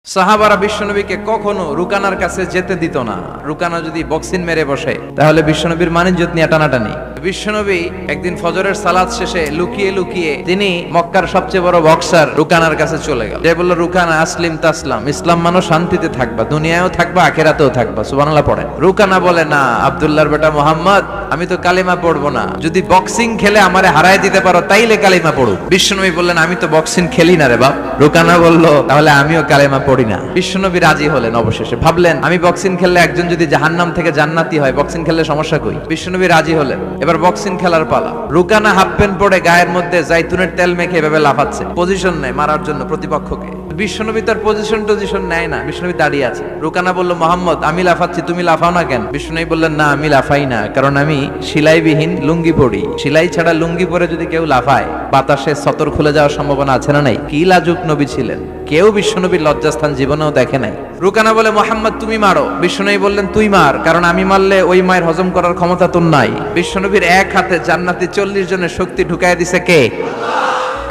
সাহাবারা বিশ্বনবীকে কখনো রুকানার কাছে যেতে দিত না। রুকানা যদি বক্সিন মেরে বসে তাহলে বিশ্বনবীর মানিজ্জত নিয়ে টানাটানি। বিশ্বনবী একদিন ফজরের সালাত শেষে লুকিয়ে লুকিয়ে তিনি মক্কার সবচেয়ে বড় বক্সার রুকানার কাছে চলে গেল। যে বলল, রুকানা আসলিম তাসলাম, ইসলাম মানো শান্তিতে থাকবা, দুনিয়ায়ও থাকবা আখিরাতেও থাকবা। সুবহানাল্লাহ পড়েন। রুকানা বলে, না আব্দুল্লাহর বেটা মোহাম্মদ, আমি তো কালিমা পড়বো না, যদি বক্সিং খেলে আমারে হারায় দিতে পারো তাইলে কালিমা পড়ো। বিশ্বনবী বললেন, আমি তো বক্সিং খেলি না রে বাপ। রুকানা বলল, তাহলে আমিও কালিমা পড়ি না। বিশ্বনবী রাজি হলেন। অবশেষে ভাবলেন, আমি বক্সিং খেললে একজন যদি জাহান্নাম থেকে জান্নাতি হয়, বক্সিং খেললে সমস্যা কই। বিশ্বনবী রাজি হলেন। এবার বক্সিং খেলার পালা। রুকানা হাফ প্যান্ট পরে গায়ের মধ্যে জাইতুনের তেল মেখে এভাবে লাফাচ্ছে, পজিশন নেয় মারার জন্য প্রতিপক্ষকে। বিশ্বনবী তার পজিশন নেয় না, বিশ্বনবী দাঁড়িয়ে আছে। রুকানা বলল, মোহাম্মদ আমি লাফাচ্ছি, তুমি লাফাও না কেন? বিশ্বনবী বললেন, না আমি লাফাই না, কারণ আমি সেলাইবিহীন লুঙ্গি পরি। সেলাই ছাড়া লুঙ্গি পরে যদি কেউ লাফায়, বাতাসে সতর খুলে যাওয়ার সম্ভাবনা আছে না নাই? কি লাজুক নবী ছিলেন, কেউ বিশ্বনবীর লজ্জাস্থান জীবনেও দেখে নাই। রুকানা বলে, মোহাম্মদ তুমি মারো। বিশ্বনবী বললেন, তুই মার, কারণ আমি মারলে ওই মায়ের হজম করার ক্ষমতা তোর নাই। বিশ্বনবীর এক হাতে জান্নাতি 40 জনের শক্তি ঢুকায় দিছে কে?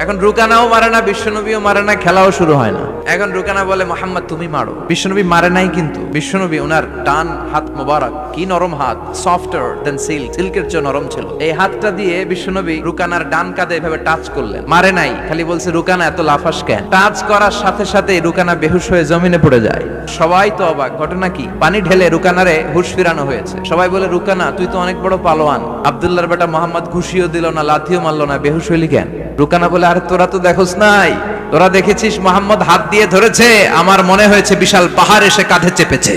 এখন রুকানাও মারে না, বিশ্বনবীও মারে না, খেলাও শুরু হয় না। এখন রুকানা বলে, মোহাম্মদ তুমি মারো। বিশ্বনবী মারে নাই, কিন্তু বিশ্বনবী ওনার ডান হাত মোবারক, কি নরম হাত, সফটার দেন সিল্ক, সিল্কের চেয়ে নরম ছিল। এই হাতটা দিয়ে বিশ্বনবী রুকানার ডান কাঁধে এভাবে টাচ করলেন। মারে নাই, খালি বলছে, রুকানা এত লাফাস কেন? টাচ করার সাথে সাথে রুকানা বেহুশ হয়ে জমিনে পড়ে যায়। সবাই তো অবাক, ঘটনা কি? পানি ঢেলে রুকানারে হুঁশ ফিরানো হয়েছে। সবাই বলে, রুকানা তুই তো অনেক বড় পালোয়ান, আব্দুল্লাহর বেটা মোহাম্মদ ঘুষিও দিল না, লাথিও মারলো না, বেহুশ হইলি কেন? রুকানা বলে, আরে তোরা তো দেখোস নাই, তোরা দেখেছিস মোহাম্মদ হাত দিয়ে ধরেছে, আমার মনে হয়েছে বিশাল পাহাড় এসে কাঁধে চেপেছে।